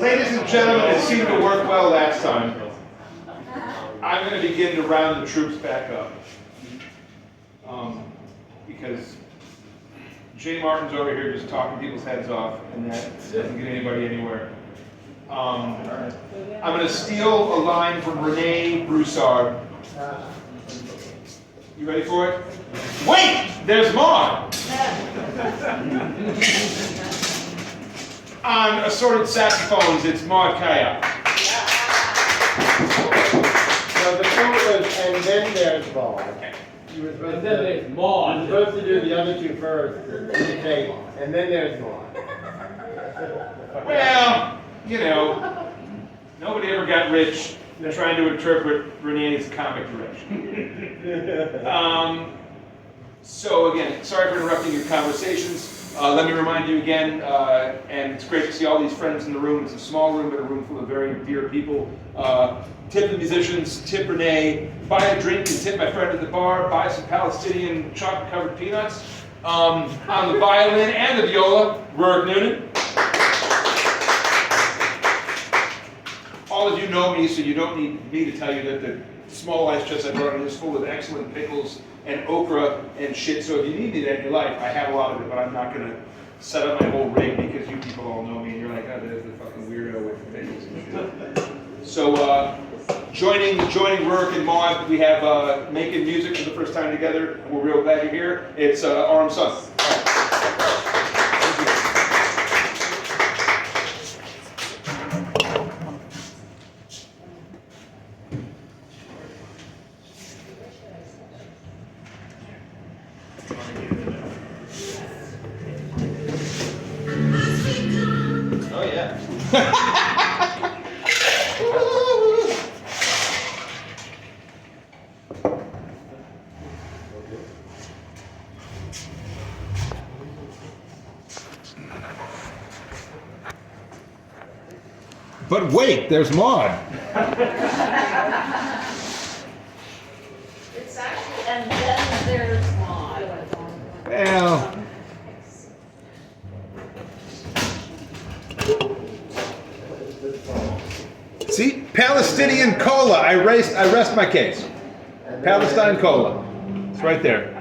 Ladies and gentlemen, it seemed to work well last time. I'm going to begin to round the troops back up. Because Jay Martin's over here just talking people's heads off, and that doesn't get anybody anywhere. I'm going to steal a line from Rene Broussard. You ready for it? Wait! There's Maude! On assorted saxophones, it's Maude Caillat. So the quote was, and then there's Maude. You were supposed to do the other two first, and say, and then there's Maude. Well, you know, nobody ever got rich trying to interpret Renee's comic direction. So again, sorry for interrupting your conversations. Let me remind you again, and it's great to see all these friends in the room. It's a small room, but a room full of very dear people. Tip the musicians, tip Renee, buy a drink and tip my friend at the bar, buy some Palestinian chocolate-covered peanuts. On the violin and the viola, Rurik Nunan. All of you know me, so you don't need me to tell you that the small ice chest I brought in is full of excellent pickles and okra and shit. So if you need that in your life, I have a lot of it, but I'm not going to set up my whole rig because you people all know me and you're like, oh, there's the fucking weirdo with pickles and shit. So joining Rurik and Maude, we have making music for the first time together, and we're real glad you're here. It's Aurum Sun. Oh yeah. But wait, there's Maude. It's actually, and then there's Maude. Well. See, Palestinian cola. I rest my case. Palestine cola. It's right there.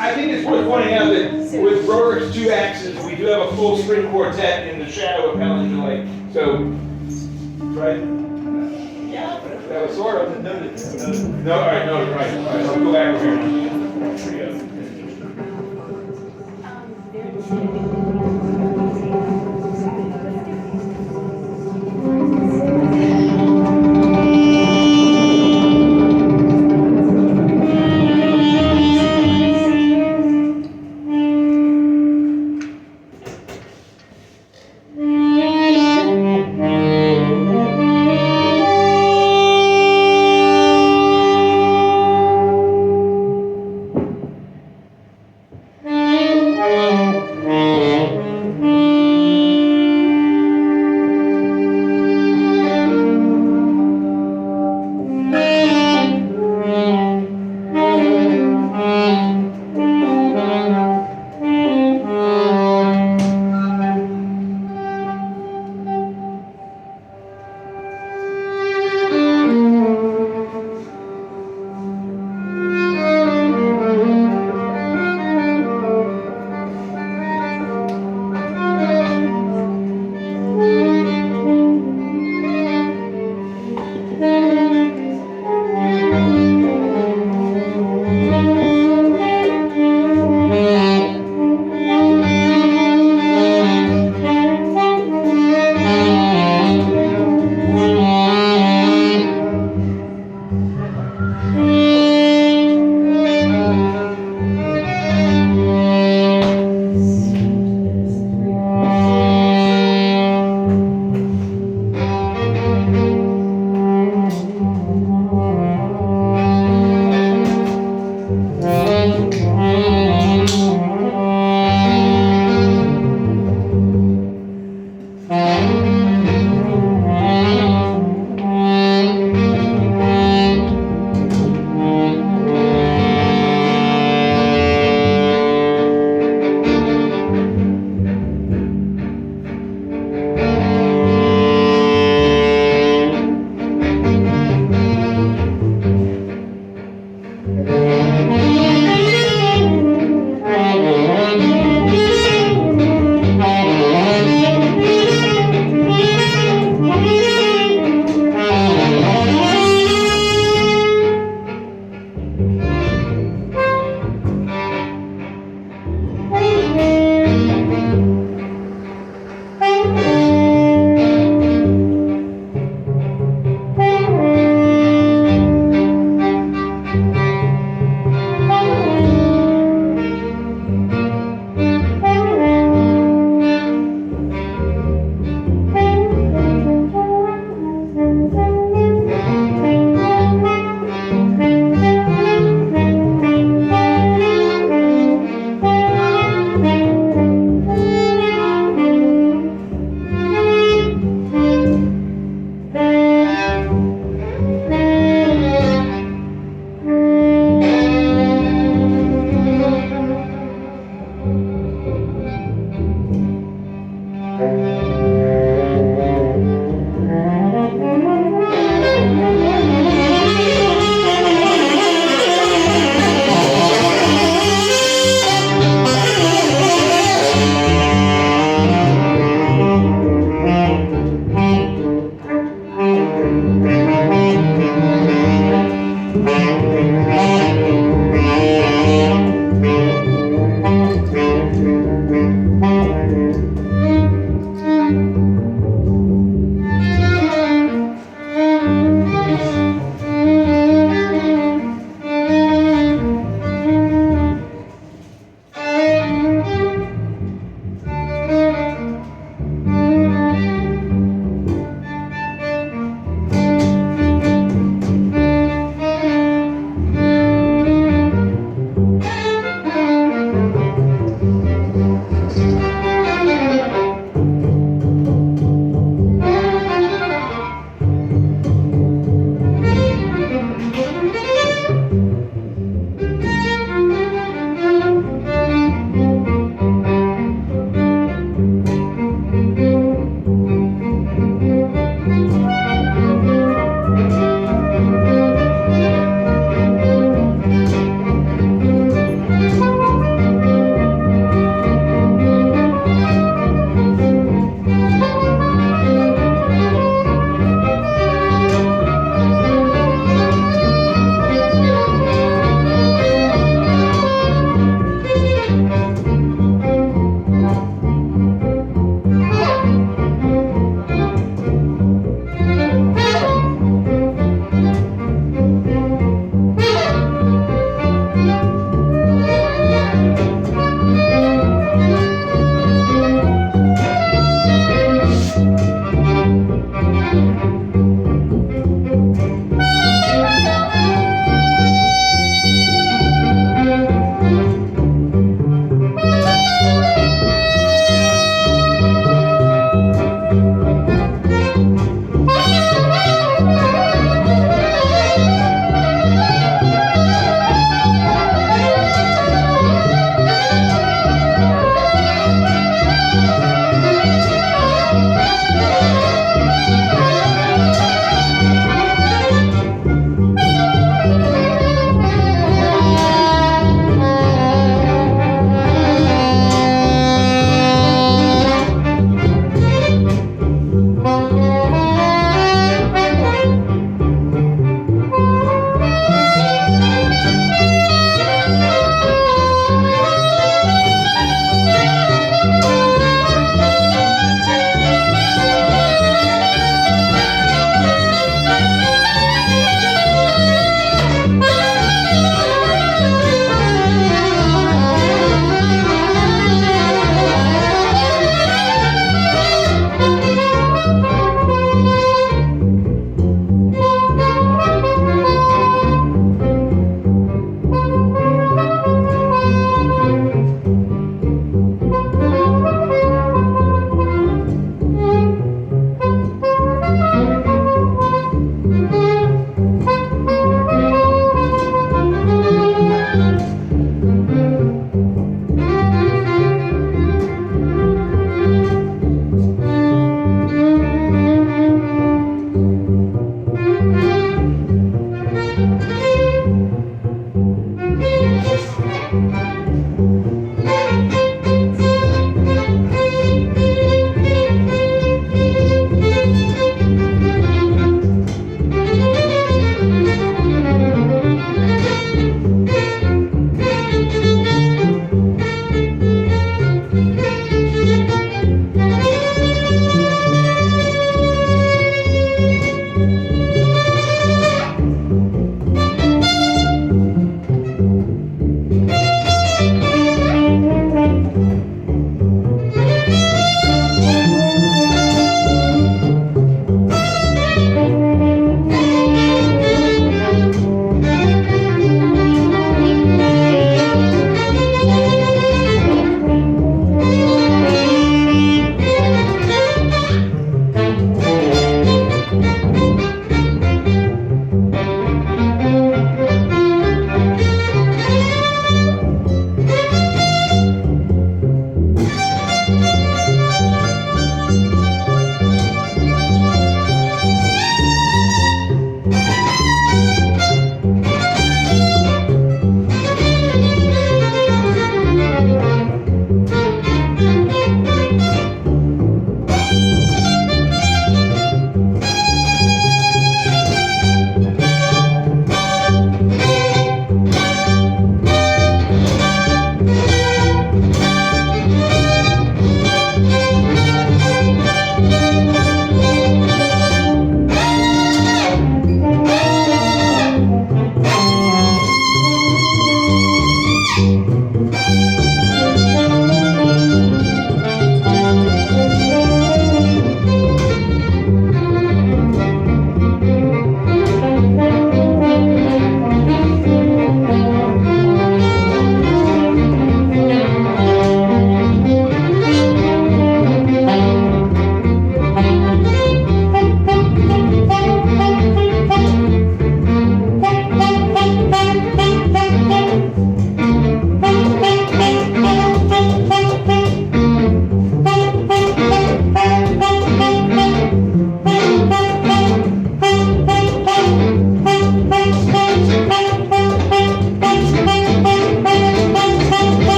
I think it's worth pointing out that with Rurik's two axes, we do have a full string quartet in the shadow of Helen Delay. So, right? Yeah. That was sort of. No, all right, no, right. All right, so we'll go back over here.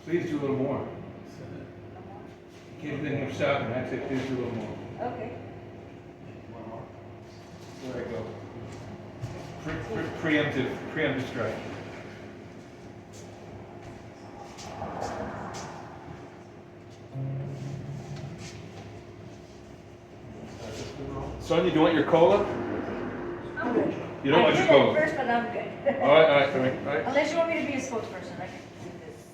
Please do a little more. Keep thinking of stopping, I'd say please do a little more. Okay. There I go. Preemptive strike. Sonia, do you want your cola? I'm good. You don't want your I did cola? it first, but I'm good. All right. Unless you want me to be a spokesperson, I can do this.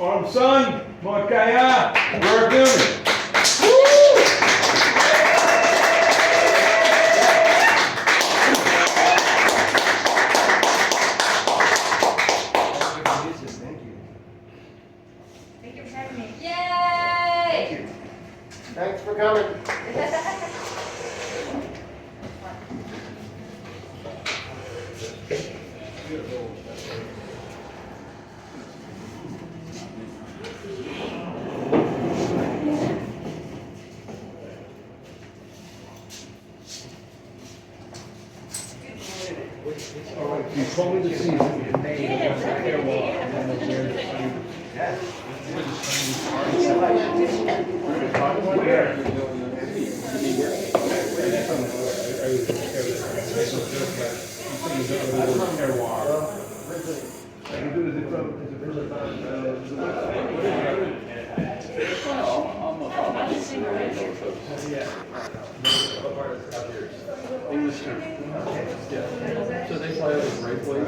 Aurum son, Maude Caillat, Rurik Nunan. Thank you for having me. Yay! Thanks for coming. You told me the season. So they play with great place.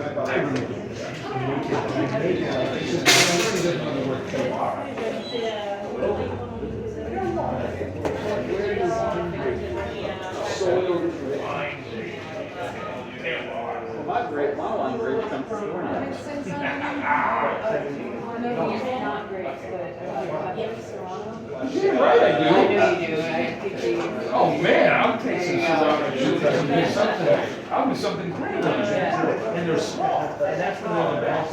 My wine grape comes from Nunan. Yeah, right, I do. Oh man, I'll take some Serrano chips. I'll do something great. And they're small. And that's when they're the best.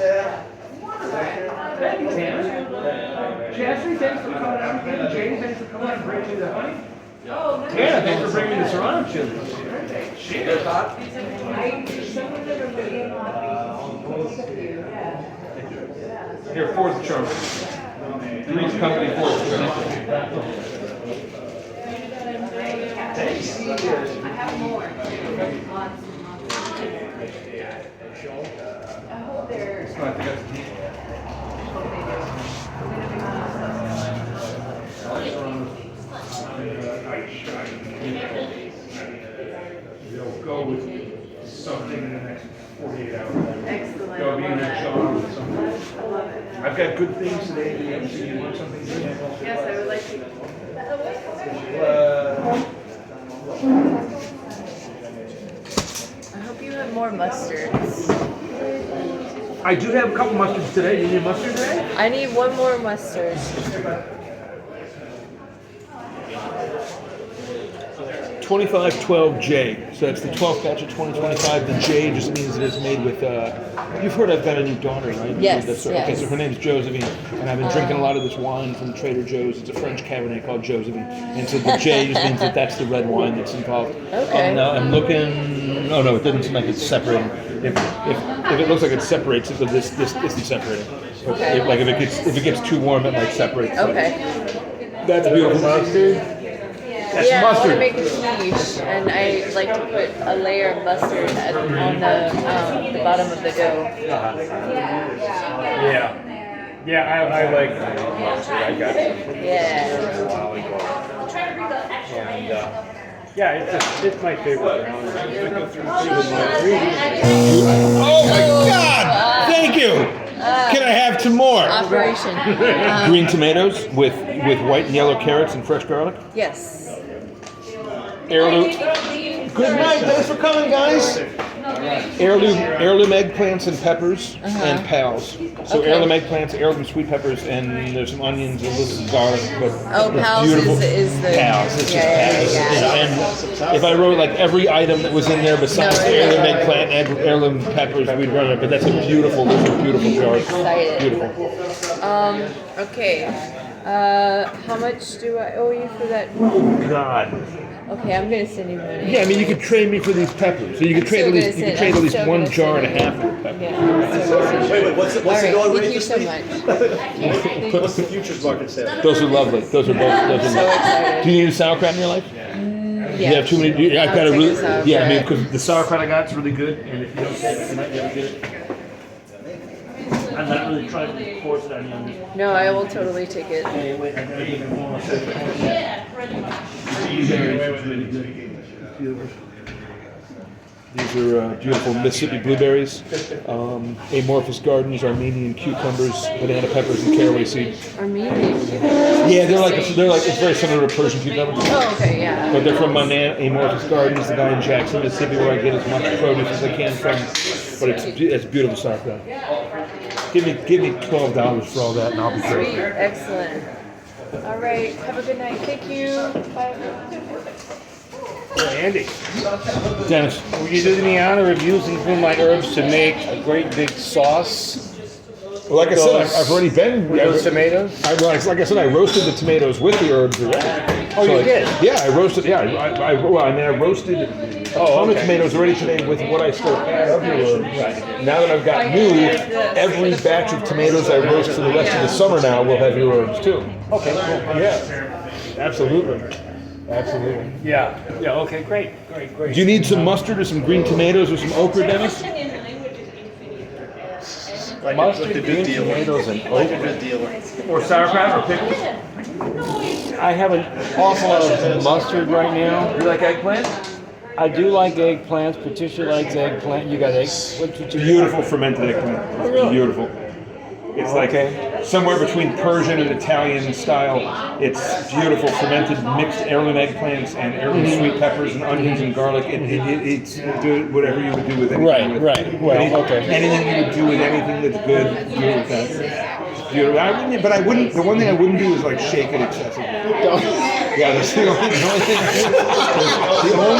Thank you, Tanner. Jesse, thanks for coming out again. James, thanks for coming out and bringing me the honey. Tanner, thanks for bringing me the Serrano chili. Cheers. Here, fourth charm. Three's company, fourth charm. Thanks. I have more. I hope they're. I think that's the They'll go with something in the next 48 hours. Excellent. They'll be in that genre with something. I love it. I've got good things today. Do you ever see you want something good? Yes, I would like to. I hope you have more mustards. I do have a couple mustards today. You need mustard today? I need one more mustard. 2512J. So it's the 12th batch of 2025. The J just means that it's made with. You've heard I've got a new daughter, right? Yes, Okay, yes. so her name's Josephine, and I've been drinking a lot of this wine from Trader Joe's. It's a French Cabernet called Josephine, and so the J just means that that's the red wine that's involved. Okay. Now I'm looking. Oh no, it doesn't seem like it's separating. If it looks like it separates, so this isn't separating. Okay. If it gets too warm, it might separate. Okay. That's beautiful mustard. That's Yeah, I want to mustard. make a quiche, and I like to put a layer of mustard on the bottom of the dough. Yeah, I like mustard. I got some Yeah. a while ago. And it's my favorite. Oh my God! Thank you. Can I have some more? Operation. Green tomatoes with white and yellow carrots and fresh garlic. Yes. Heirloom. Good night. Thanks for coming, guys. Heirloom eggplants and peppers and pals. So Okay. heirloom eggplants, heirloom sweet peppers, and there's some onions and a little garlic. But Oh, they're pals beautiful. is the Pals. It's just pals. yeah. And if I wrote like every item that was in there besides No, the yeah. heirloom eggplant and heirloom peppers, we'd run it. But that's a beautiful. Those are beautiful jars. Excited. Beautiful. Okay. How much do I owe you for that? God. Okay, I'm gonna send you money. Yeah, I mean, you could trade me for these peppers. So you could trade at least one jar and a half of peppers. Yeah. Wait, what's the All right, going thank rate you this so week? much. What's the futures market sale? Those are lovely. Those are both. Those are So lovely. excited. Do you need a sauerkraut in your life? Yeah. You have too many. I've I'll got a take really. a sauerkraut. Yeah, I mean, because the sauerkraut I got is really good, and if you don't take it tonight, you never get it. I'm not really trying to force it on you. No, I will totally take it. Hey, wait, I gotta give it more. Yeah, pretty much. It's really good. These are beautiful Mississippi blueberries, amorphous gardens, Armenian cucumbers, banana peppers, and caraway seed. Armenian. Yeah, they're like it's very similar to Persian cucumbers. Oh, okay, yeah. But they're from Amorphous Gardens, the guy in Jackson, Mississippi, where I get as much produce as I can from. But it's beautiful stuff, though. Give me $12 for all that, and I'll be Sweet, great. excellent. All right, have a good night. Thank you. Bye. Andy, Dennis, will you do me the honor of using some of my herbs to make a great big sauce well, like I said, I've already been. with those tomatoes? Like I said, I roasted the tomatoes with the herbs already. Oh, you did? Yeah, I roasted. Yeah, I roasted a ton of tomatoes already today with what I still had of your herbs. Right. Now that I've got new, every batch of tomatoes I roast for the rest of the summer now will have your herbs too. Okay, cool. Yeah, absolutely. Absolutely. Yeah, okay, great. Do you need some mustard or some green tomatoes or some okra, Dennis? Mustard, green tomatoes, and okra. Or sauerkraut or pickles? I have an awful lot of mustard right now. You like eggplant? I do like eggplants. Patricia likes eggplant. You got eggs? Beautiful fermented eggplant. Oh, really? Beautiful. It's like somewhere between Persian and Italian style. It's beautiful fermented mixed heirloom eggplants and heirloom sweet peppers and onions and garlic. It's do whatever you would do with anything. Right. Well, okay. Anything you would do with anything that's good, do it with that. Beautiful. I wouldn't. The one thing I wouldn't do is like shake it excessively. Yeah, that's the only thing.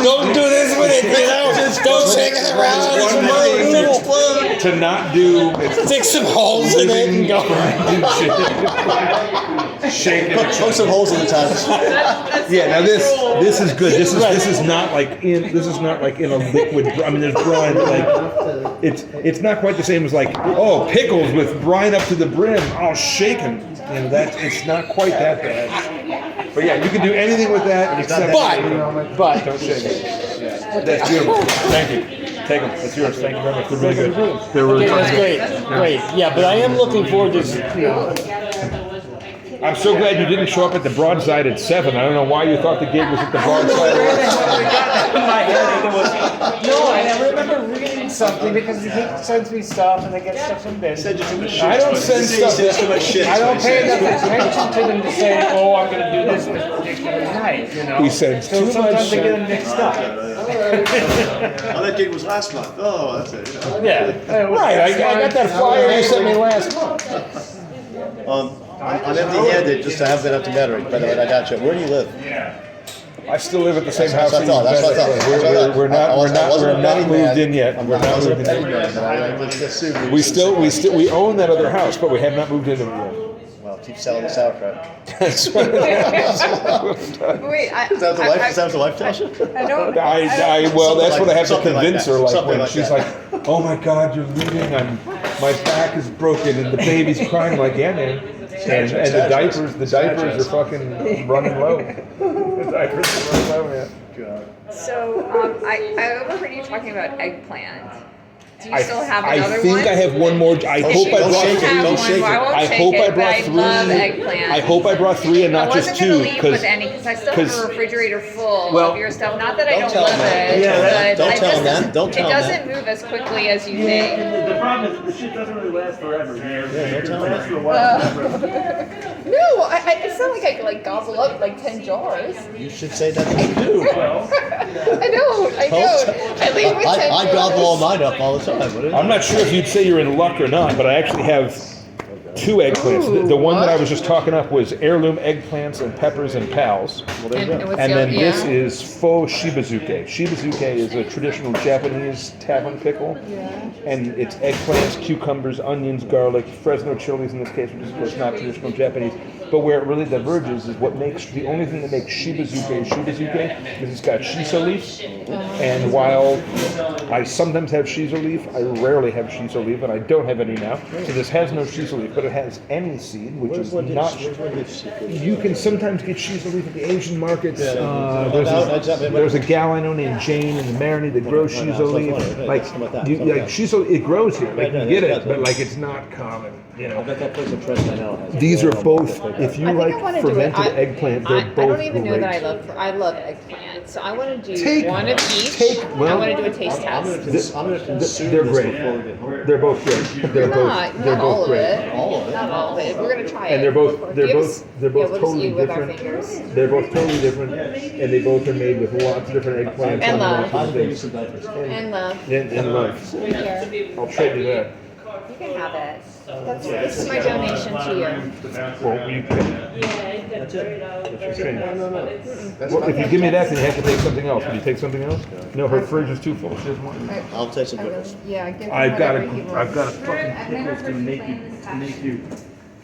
Don't do this with it, you know. Just don't shake it around. To not do. Stick some holes in it and go. Shake it. Poke some holes in the top. Yeah, now this is good. This is not like in a liquid. I mean, there's brine, but like it's not quite the same as like pickles with brine up to the brim, all shaken. You know it's not quite that bad. But yeah, you can do anything with that except. But Don't shake it. Yeah. That's beautiful. Thank you. Take them. It's yours. Thank you very much. They're really good. They're really that's good. great. Yeah, but I am looking forward to. I'm so glad you didn't show up at the Broadside at 7. I don't know why you thought the gig was at the Broadside. No, I remember reading something because he sends me stuff and I get stuff from Ben. I don't send stuff. I don't pay enough attention to them to say, I'm going to do this particular night. You know. He sends too much. Sometimes they get them mixed up. That gig was last month. Oh, that's it. Yeah. Right. I got that flyer you sent me last month. I'm empty-handed, just I haven't been up to Metairie, by the way, I got you. Where do you live? I still live at the same house. That's what I thought. We're not moved in yet. We're not moved in yet. We own that other house, but we have not moved into it yet. Well, keep selling the sauerkraut. That's right. Wait, Is that what the wife tells you? I don't. Well, that's what I have to Something like convince that. her. Like Something when like she's that. like, "Oh my God, you're leaving. My back is broken and the baby's crying." I'm like, "Yeah, man." And the diapers are fucking running low. The diapers are running low, man. God. So, I overheard you talking about eggplant. Do you still have I another think one? I have one more. I hope I Don't brought shake it. three. Don't shake it. I hope I brought three. I love eggplant. I hope I brought three and not just I two. wasn't going to leave with any because I still have a refrigerator full Well, of your stuff. Not that I don't don't tell love them that. it, Yeah, but don't I tell them just, that. Don't tell it them doesn't move as quickly as you think. The problem is the shit doesn't really last forever. don't tell It lasts them. for a while. No, it's not like I could like gobble up like 10 jars. You should say that to me too. I don't. I leave with 10 I jars. gobble all mine up all the time. What is it? I'm not sure if you'd say you're in luck or not, but I actually have two eggplants. The one that I was just talking up was heirloom eggplants and peppers and pals. And then this is faux shibazuke. Shibazuke is a traditional Japanese tavern pickle. And it's eggplants, cucumbers, onions, garlic, Fresno chilies in this case, which is of course not traditional Japanese. But where it really diverges is the only thing that makes shibazuke is it's got shiso leaf. And while I sometimes have shiso leaf, I rarely have shiso leaf, and I don't have any now. So this has no shiso leaf, but it has any seed, which is not. You can sometimes get shiso leaf at the Asian markets. There's a gal I know named Jane in the Marinade that grows shiso leaf. Like shiso, it grows here. Like you get it, but like it's not common. You know. These are both. If you like fermented eggplant, they're both I don't even know great. that I love eggplant. right, so I want to do Take- one of each. take- well, I want to do a taste test. I'm gonna consume They're this great. before we get home. They're both great. They're Not all both of great. it. All of it? Not all of it. We're gonna try it. And they're both Give us- they're yeah, both we'll just totally eat with our different. fingers. They're both totally different, and they both are made with lots of different eggplants. And on love. lots of I'll give you things. some diapers. And love. And love. Here. I'll trade you that. You can have it. This is my donation to you. Well, you can. That's it. That's your change. No. That's Well, if you fine. give me that, then you have to take something else. Will you take something else? No, her fridge is too full. She doesn't want it. I'll take some pickles. Yeah, give him I've got whatever he a wants. fucking I've never heard you playing this you.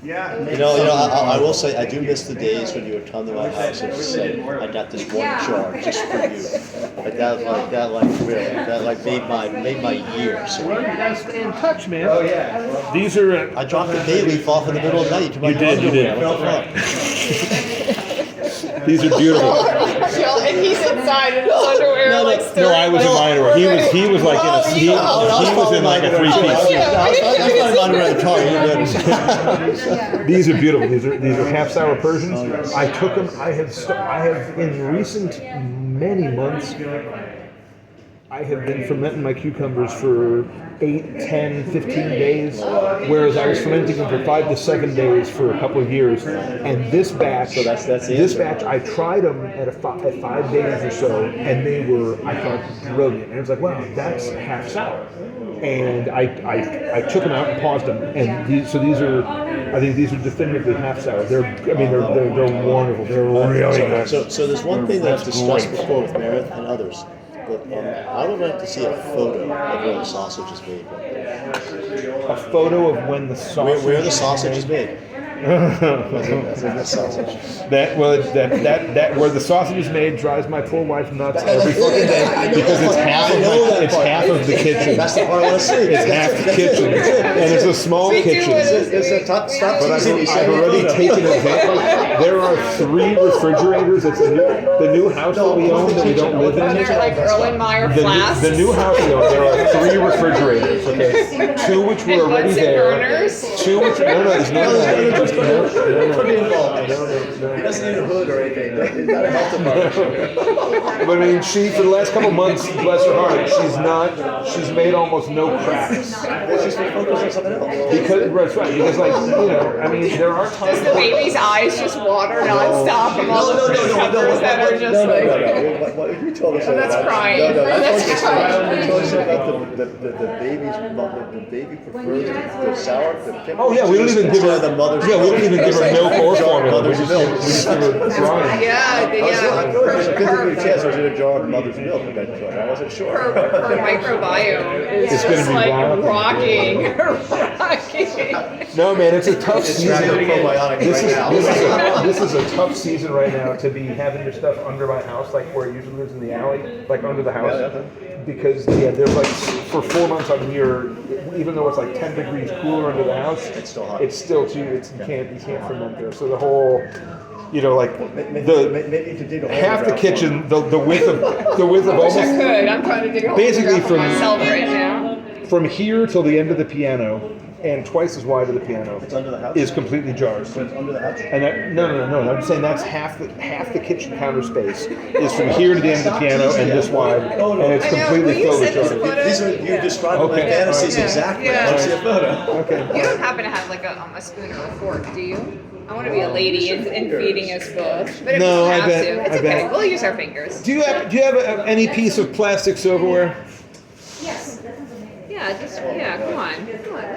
Yeah. I will say, I do miss the days when you would come to my house and say, I got this one jar just for you. Like that made my year. So Well, you gotta stay in touch, man. Oh yeah. These are. I dropped a bay leaf off in the middle of the night to my You did, you did. underwear. What the fuck? These are beautiful. And he's inside in his underwear, like No, stirring. I was in my underwear. He was like in a he was in like a three piece. I was not around the car. You're good. These are beautiful. These are half sour Persians. I took them. I have in recent many months. I have been fermenting my cucumbers for 8, 10, 15 days, whereas I was fermenting them for 5 to 7 days for a couple of years. And this batch, So that's the this answer. batch, I tried them at 5 days or so, and they were, I thought, brilliant. And I was like, wow, that's half sour. And I took them out and paused them, and these are, I think these are definitively half sour. They're wonderful. They're really good. So there's one thing that I've discussed before with Meredith and others. But I would like to see a photo of where the sausage is made. A photo of when the sausage. Where the sausage is made. That's sausage. That where the sausage is made drives my poor wife nuts every fucking day because it's half of the kitchen. That's the part I want to see. It's half the kitchen, and it's a small kitchen. Stop But teasing me. I've already taken advantage. There are 3 refrigerators. It's the new house that we own that we don't live in. They're like Erlenmeyer flasks. The new house we own. There are 3 refrigerators. Okay, 2 which were already Bunsen there. burners. 2 which there's none of that. He doesn't need a hood or anything. He's not a health department. But I mean, she for the last couple months, bless her heart, she's made almost no cracks. Well, she's been focused on something else. Because that's right. Because like I mean, there are Does times. the baby's eyes just water nonstop from all the cucumbers that are just like... What you told us Oh, that's about. crying. No, That's that's crying. You told us about the baby prefers the sour, the pickle. Oh yeah, we don't even give her the mother's Yeah, we don't even give her milk or formula. We Mother's just milk. give her dry. Yeah, I feel like there's a good chance I was in a jar of mother's milk. I wasn't sure. her microbiome is It's gonna just be like rocking. rocking. No man, it's a tough season. probiotic This right now. this is a tough season right now to be having your stuff under my house, like where it usually lives in the alley, like under the house. Because there's like for 4 months out of the year, even though it's like 10 degrees cooler under the house, It's still hot. It's still too. You can't ferment there. So the whole, like Maybe if you dig a hole half the around kitchen, the width of almost I could. I'm trying to dig a hole Basically for from- myself right now. from here till the end of the piano, and twice as wide of the piano, It's under the house? is completely jars. So it's under the house? And that, no. I'm saying that's half the kitchen counter space is from here to the end of the piano and this wide, and it's I know, completely will you filled with send us jars. a photo? These are, you described my Okay. fantasies Yeah. exactly. Yeah. I want to see a photo. Okay. You don't happen to have like a spoon or a fork, do you? I want to be a lady in feeding us both. But if No, we I have bet- to, it's I okay. bet. We'll use our fingers. Do you have any piece of plastic silverware? Yes, that sounds amazing. Yeah, come on. That's fine.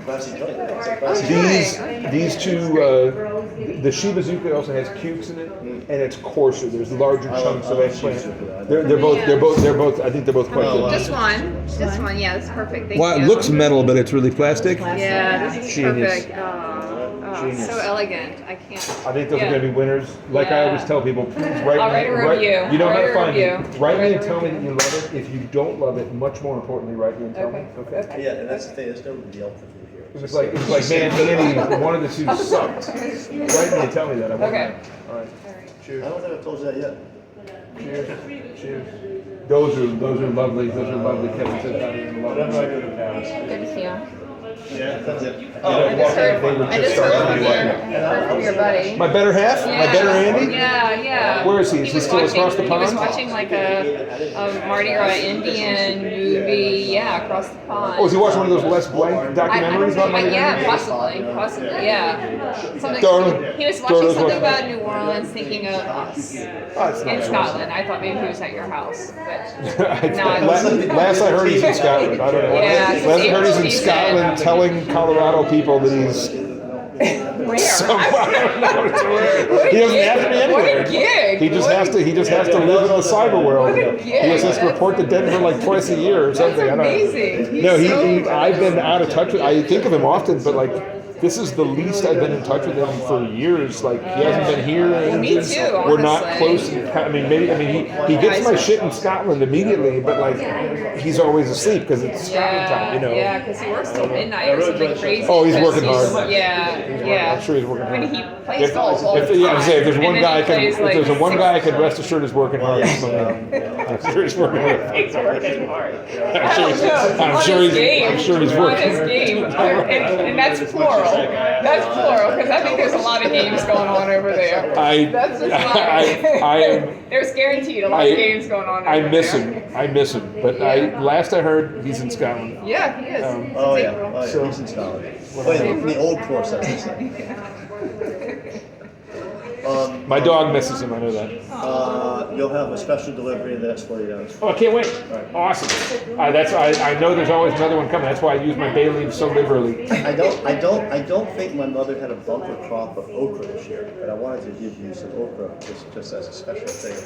Fancy joint. It's a fancy Okay. These two, the Shibazuka also has cukes in it, and it's coarser. There's larger chunks of eggplant. They're both. I think they're both quite good. Just one. Yeah, that's perfect. Thank Well, you. it looks metal, but it's really plastic. Yeah, this is Genius. perfect. It's so elegant. I can't. I think those Yeah. are going to be winners. Like I always tell people, please write I'll write a review. You know I'll how to write a find review. me. Write me I'll and write a tell me that you love it. If you don't love it, much more importantly, write me and tell me. Okay. Yeah, and that's the thing. There's no Yelp for food here. It was like, man, Andy, one of the two sucked. Write me and tell me that. I want Okay. that. All right. Cheers. I don't think I've told you that yet. Cheers. Cheers. Those are lovely. Those are lovely. Kevin said that. Whatever I do to Paris. Good to see you. Yeah, that's it. I just heard from your buddy. My better half? My better Andy? Yeah. Where is he? Is he still across the He was pond? watching like a Mardi Gras Indian movie, across the pond. Oh, is he watching one of those Les Blanc documentaries about Mardi Gras? Yeah, possibly, yeah. Something, Darling. he was watching Darling's something watching. about New Orleans, thinking of us Oh, it's not in nice. Scotland. I thought maybe he was at your house, but Last I heard he's in Scotland. I don't know. Yeah, Last I heard he's in he said- Scotland telling Colorado people that he's where? somewhere. I don't know. He doesn't have to be What anywhere. a gig! He just has to. He just has to live in the cyber world. What a He gig. has to report to Denver like twice a year or something. That's I don't know. amazing. He's No, so I've been out of touch with. I think of him often, but like. This is the least I've been in touch with him for years. Like he hasn't been here. And me too, We're not honestly. close. I mean, maybe. I mean, he gets my shit in Scotland immediately, but like he's always asleep because it's Scotland time. You know. Yeah, because he works till midnight or something crazy. Oh, he's because working hard. Yeah. I'm sure he's working hard. When he plays golf all the If, yeah, I'm time, saying if there's and one then guy he I can, plays, if like, there's a one 6 guy I can rest assured is working hard. Yes. I'm sure he's working hard. He's working hard. I'm sure he's On working. his game. And that's plural. That's plural, because I think there's a lot of games going on over there. That's just not there's guaranteed a lot of games going on over I there. miss him. I miss him. But last I heard, he's in Scotland. Yeah, he is. Oh It's yeah, April. oh yeah, he's in Scotland. Wait, the old course, I should say. My dog misses him. I know that. You'll have a special delivery in the next 40 hours. Oh, I can't wait. Awesome. I know there's always another one coming. That's why I use my bay leaves so liberally. I don't think my mother had a bumper crop of okra this year, but I wanted to give you some okra just as a special thing.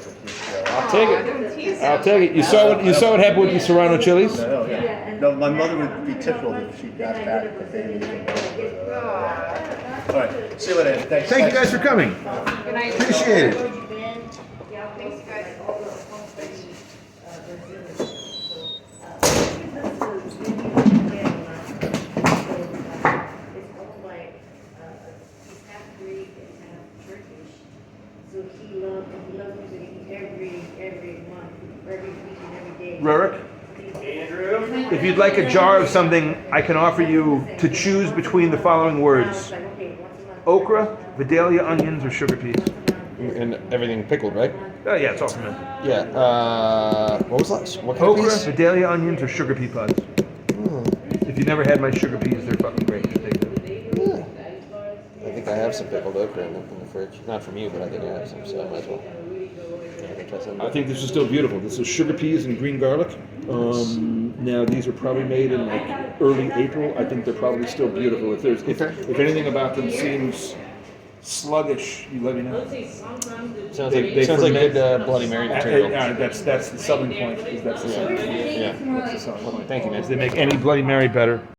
I'll take Don't tease it. him. I'll take it. You saw what happened with the Serrano chilies? No, yeah. No, my mother would be tickled if she got back the bay leaf. All right, see you later. Thanks. Thank you guys for coming. Good night. Appreciate it. Thanks, guys. So he loves visiting every month, every week and every day. Rurik, if you'd like a jar of something, I can offer you to choose between the following words: okra, Vidalia onions, or sugar peas. And everything pickled, right? Oh yeah, it's all from it. Yeah. What was last? What kind Okra, of piece? Vidalia onions, or sugar pea pods. If you never had my sugar peas, they're fucking great. Just take them. I think I have some pickled okra in the fridge. Not from you, but I think I have some, so I might as well. Yeah, I can try some. I think this is still beautiful. This is sugar peas and green garlic. Now these are probably made in like early April. I think they're probably still beautiful. If anything about them seems sluggish, you let me know. Sounds They like ferment. good Bloody Mary material. That's the selling point. That's the selling point. Yeah. That's the selling point. Thank you, man. They make any Bloody Mary better.